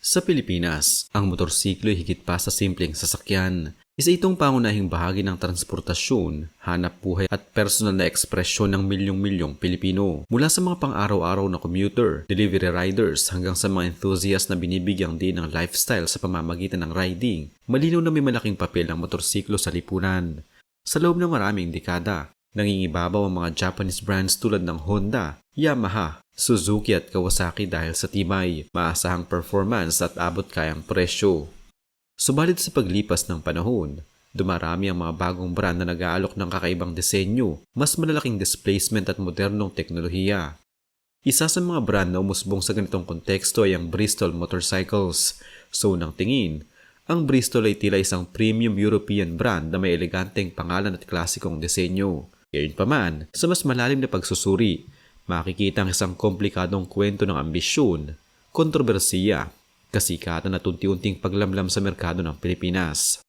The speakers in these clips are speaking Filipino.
Sa Pilipinas, ang motorsiklo ay higit pa sa simpleng sasakyan. Isa itong pangunahing bahagi ng transportasyon, hanap buhay at personal na ekspresyon ng milyong-milyong Pilipino. Mula sa mga pang-araw-araw na commuter, delivery riders hanggang sa mga enthusiast na binibigyang din ng lifestyle sa pamamagitan ng riding, malinaw na may malaking papel ang motorsiklo sa lipunan. Sa loob ng maraming dekada, nangingibabaw ang mga Japanese brands tulad ng Honda, Yamaha, Suzuki at Kawasaki dahil sa tibay, maasahang performance at abot-kayang presyo. Subalit sa paglipas ng panahon, dumarami ang mga bagong brand na nag-aalok ng kakaibang disenyo, mas malalaking displacement at modernong teknolohiya. Isa sa mga brand na umusbong sa ganitong konteksto ay ang Bristol Motorcycles. So nang tingin, ang Bristol ay tila isang premium European brand na may eleganteng pangalan at klasikong disenyo. Gayunpaman, sa mas malalim na pagsusuri, makikita ang isang komplikadong kwento ng ambisyon, kontrobersiya, kasikatan at unti-unting paglamlam sa merkado ng Pilipinas.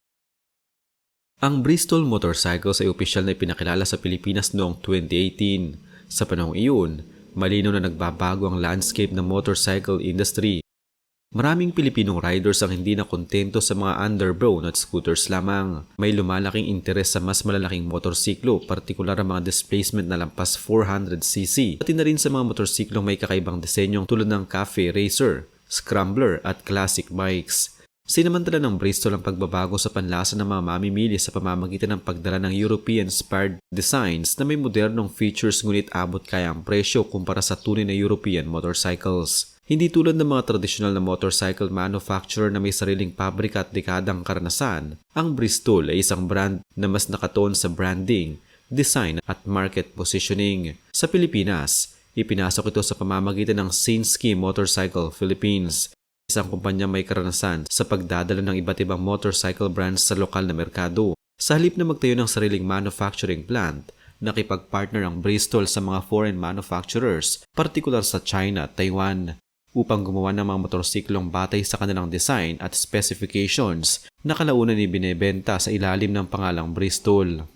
Ang Bristol Motorcycles ay opisyal na ipinakilala sa Pilipinas noong 2018. Sa panahong iyon, malinaw na nagbabago ang landscape ng motorcycle industry. Maraming Pilipinong riders ang hindi na kontento sa mga underbrown at scooters lamang. May lumalaking interes sa mas malalaking motorsiklo, partikular ang mga displacement na lampas 400cc, pati na rin sa mga motorsiklong may kakaibang disenyong tulad ng cafe racer, scrambler at classic bikes. Sinamantala ng Bristol ang pagbabago sa panlasa ng mga mamimili sa pamamagitan ng pagdala ng European-inspired designs na may modernong features ngunit abot kaya ang presyo kumpara sa tunay na European motorcycles. Hindi tulad ng mga tradisyonal na motorcycle manufacturer na may sariling pabrika at dekadang karanasan, ang Bristol ay isang brand na mas nakatuon sa branding, design at market positioning. Sa Pilipinas, ipinasok ito sa pamamagitan ng Sinski Motorcycle Philippines, isang kumpanya may karanasan sa pagdadala ng iba't ibang motorcycle brands sa lokal na merkado. Sa halip na magtayo ng sariling manufacturing plant, nakipag-partner ang Bristol sa mga foreign manufacturers, partikular sa China at Taiwan, upang gumawa ng mga motorsiklong batay sa kanilang design at specifications na kalaunan ni binebenta sa ilalim ng pangalang Bristol.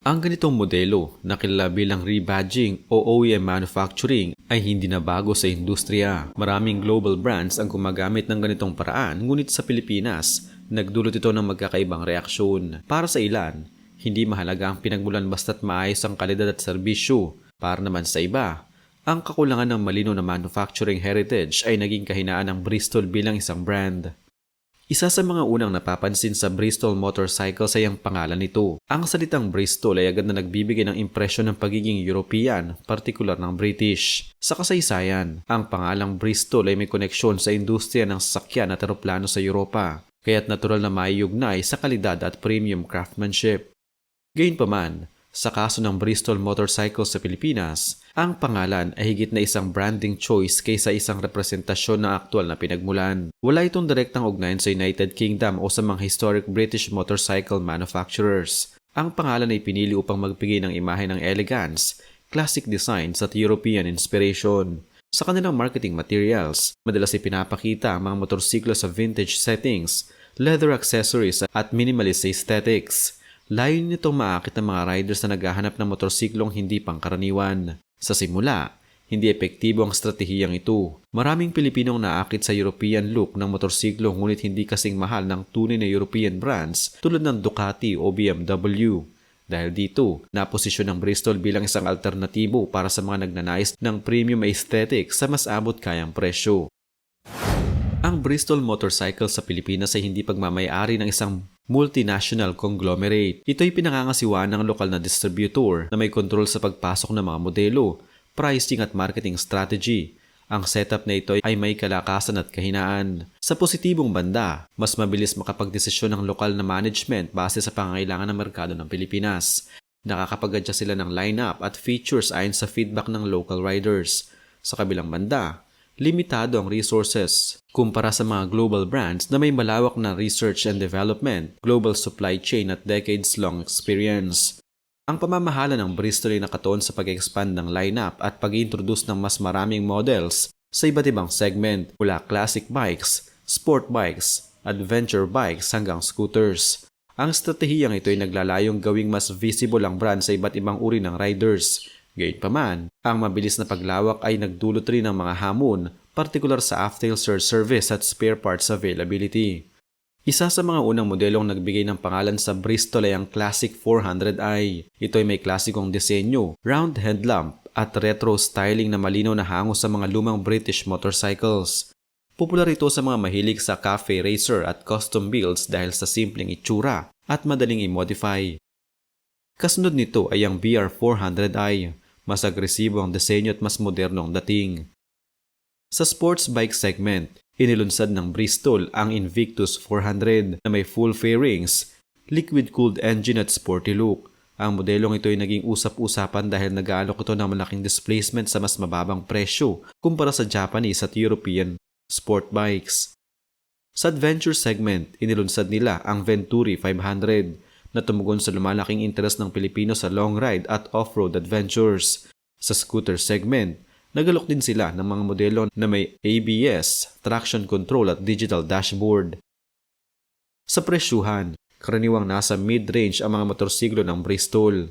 Ang ganitong modelo na kilala bilang rebadging o OEM manufacturing ay hindi na bago sa industriya. Maraming global brands ang gumagamit ng ganitong paraan, ngunit sa Pilipinas, nagdulot ito ng magkakaibang reaksyon. Para sa ilan, hindi mahalaga ang pinagmulan basta't maayos ang kalidad at serbisyo. Para naman sa iba, ang kakulangan ng malinaw na manufacturing heritage ay naging kahinaan ng Bristol bilang isang brand. Isa sa mga unang napapansin sa Bristol Motorcycles ay ang pangalan nito. Ang salitang Bristol ay agad na nagbibigay ng impresyon ng pagiging European, partikular ng British. Sa kasaysayan, ang pangalang Bristol ay may koneksyon sa industriya ng sasakyan at eroplano sa Europa, kaya't natural na maiugnay sa kalidad at premium craftsmanship. Gayunpaman, sa kaso ng Bristol Motorcycles sa Pilipinas, ang pangalan ay higit na isang branding choice kaysa isang representasyon ng aktual na pinagmulan. Wala itong direktang ugnayan sa United Kingdom o sa mga historic British motorcycle manufacturers. Ang pangalan ay pinili upang magbigay ng imahe ng elegance, classic designs at European inspiration. Sa kanilang marketing materials, madalas ipinapakita ang mga motorsiklo sa vintage settings, leather accessories at minimalist aesthetics. Layunin nitong maakit ng mga riders na naghahanap ng motorsiklong hindi pangkaraniwan. Sa simula, hindi epektibo ang estratehiyang ito. Maraming Pilipinong naakit sa European look ng motorsiklo ngunit hindi kasing mahal ng tunay na European brands tulad ng Ducati o BMW. Dahil dito, naposisyon ng Bristol bilang isang alternatibo para sa mga nagnanais ng premium aesthetic sa mas abot kayang presyo. Ang Bristol Motorcycles sa Pilipinas ay hindi pagmamayari ng isang multinational conglomerate. Ito ay pinangangasiwaan ng lokal na distributor na may kontrol sa pagpasok ng mga modelo, pricing at marketing strategy. Ang setup na ito ay may kalakasan at kahinaan. Sa positibong banda, mas mabilis makapagdesisyon ng lokal na management base sa pangangailangan ng merkado ng Pilipinas. Nakakapag-adjust sila ng lineup at features ayon sa feedback ng local riders. Sa kabilang banda, limitado ang resources kumpara sa mga global brands na may malawak na research and development, global supply chain at decades-long experience. Ang pamamahala ng Bristol ay nakatuon sa pag-expand ng lineup at pag-introduce ng mas maraming models sa iba't ibang segment mula classic bikes, sport bikes, adventure bikes hanggang scooters. Ang estratehiyang ito ay naglalayong gawing mas visible ang brand sa iba't ibang uri ng riders. Gayunpaman, ang mabilis na paglawak ay nagdulot rin ng mga hamon, partikular sa after-sales service at spare parts availability. Isa sa mga unang modelong nagbigay ng pangalan sa Bristol ay ang Classic 400i. Ito ay may klasikong disenyo, round headlamp at retro styling na malinaw na hango sa mga lumang British motorcycles. Popular ito sa mga mahilig sa cafe racer at custom builds dahil sa simpleng itsura at madaling i-modify. Kasunod nito ay ang BR400i. Mas agresibo ang disenyo at mas moderno ang dating. Sa sports bike segment, inilunsad ng Bristol ang Invictus 400 na may full fairings, liquid-cooled engine at sporty look. Ang modelong ito ay naging usap-usapan dahil nag-aalok ito ng malaking displacement sa mas mababang presyo kumpara sa Japanese at European sport bikes. Sa adventure segment, inilunsad nila ang Venturi 500 na tumugon sa lumalaking interes ng Pilipino sa long ride at off-road adventures. Sa scooter segment, nagalok din sila ng mga modelo na may ABS, traction control at digital dashboard. Sa presyuhan, karaniwang nasa mid-range ang mga motorsiklo ng Bristol.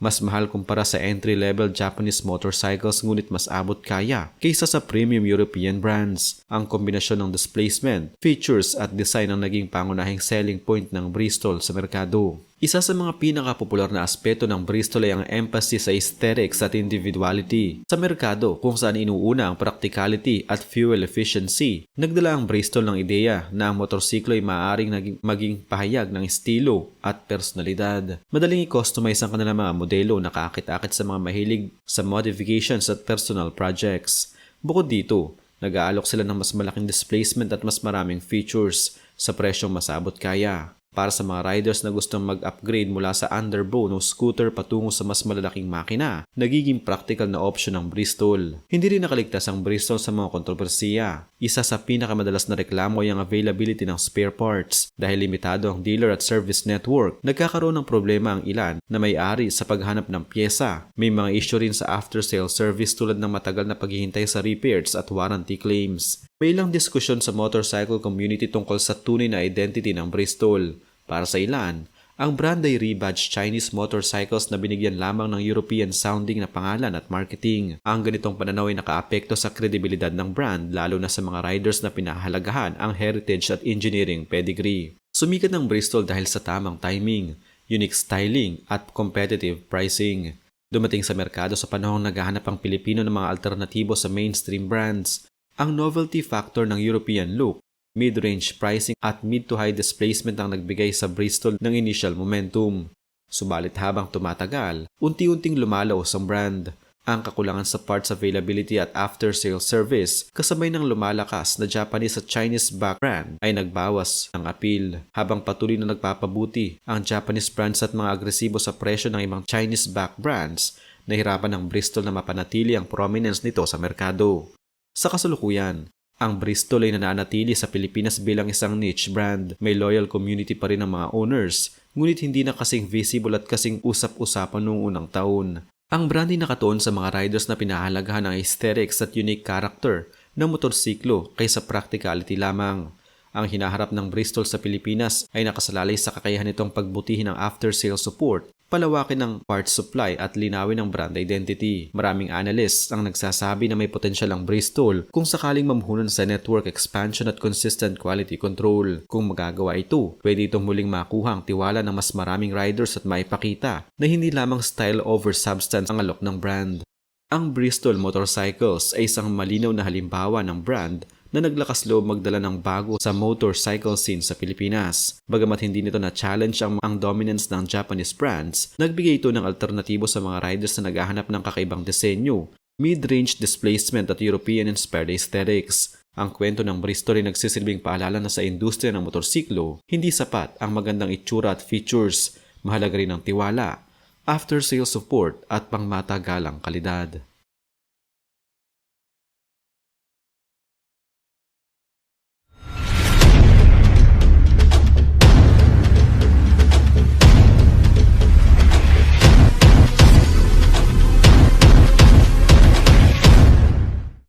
Mas mahal kumpara sa entry-level Japanese motorcycles ngunit mas abot kaya kaysa sa premium European brands. Ang kombinasyon ng displacement, features at design ang naging pangunahing selling point ng Bristol sa merkado. Isa sa mga pinakapopular na aspeto ng Bristol ay ang emphasis sa aesthetics at individuality. Sa merkado kung saan inuuna ang practicality at fuel efficiency, nagdala ang Bristol ng ideya na ang motorsiklo ay maaaring maging pahayag ng estilo at personalidad. Madaling i-customize ang kanilang mga modelo na kaakit-akit sa mga mahilig sa modifications at personal projects. Bukod dito, nag-aalok sila ng mas malaking displacement at mas maraming features sa presyong masabot kaya. Para sa mga riders na gustong mag-upgrade mula sa underbone o scooter patungo sa mas malalaking makina, nagiging practical na option ng Bristol. Hindi rin nakaligtas ang Bristol sa mga kontrobersiya. Isa sa pinakamadalas na reklamo ay ang availability ng spare parts. Dahil limitado ang dealer at service network, nagkakaroon ng problema ang ilan na may-ari sa paghanap ng pyesa. May mga issue rin sa after-sale service tulad ng matagal na paghihintay sa repairs at warranty claims. May ilang diskusyon sa motorcycle community tungkol sa tunay na identity ng Bristol. Para sa ilan, ang brand ay rebadged Chinese motorcycles na binigyan lamang ng European sounding na pangalan at marketing. Ang ganitong pananaw ay nakaapekto sa kredibilidad ng brand lalo na sa mga riders na pinahahalagahan ang heritage at engineering pedigree. Sumikat ng Bristol dahil sa tamang timing, unique styling at competitive pricing. Dumating sa merkado sa panahong naghahanap ang Pilipino ng mga alternatibo sa mainstream brands. Ang novelty factor ng European look, mid-range pricing at mid-to-high displacement ang nagbigay sa Bristol ng initial momentum. Subalit habang tumatagal, unti-unting lumalaos ang brand. Ang kakulangan sa parts availability at after-sale service kasabay ng lumalakas na Japanese at Chinese back brand ay nagbawas ng appeal. Habang patuloy na nagpapabuti ang Japanese brands at mga agresibo sa presyo ng ibang Chinese back brands, nahirapan ng Bristol na mapanatili ang prominence nito sa merkado. Sa kasalukuyan, ang Bristol ay nananatili sa Pilipinas bilang isang niche brand. May loyal community pa rin ang mga owners, ngunit hindi na kasing visible at kasing usap-usapan noong unang taon. Ang brand ay nakatuon sa mga riders na pinahalagahan ng aesthetics at unique character ng motorsiklo kaysa practicality lamang. Ang hinaharap ng Bristol sa Pilipinas ay nakasalalay sa kakayahan nitong pagbutihin ng after-sale support, palawakin ng parts supply at linawin ng brand identity. Maraming analysts ang nagsasabi na may potensyal ang Bristol kung sakaling mamuhunan sa network expansion at consistent quality control. Kung magagawa ito, pwede itong muling makuha ang tiwala ng mas maraming riders at maipakita na hindi lamang style over substance ang alok ng brand. Ang Bristol Motorcycles ay isang malinaw na halimbawa ng brand na naglakas loob magdala ng bago sa motorcycle scene sa Pilipinas. Bagamat hindi nito na-challenge ang dominance ng Japanese brands, nagbigay ito ng alternatibo sa mga riders na naghahanap ng kakaibang disenyo, mid-range displacement at European-inspired aesthetics. Ang kwento ng Bristol ay nagsisilbing paalala na sa industriya ng motorsiklo, hindi sapat ang magandang itsura at features, mahalaga rin ang tiwala, after-sale support at pangmatagalang kalidad.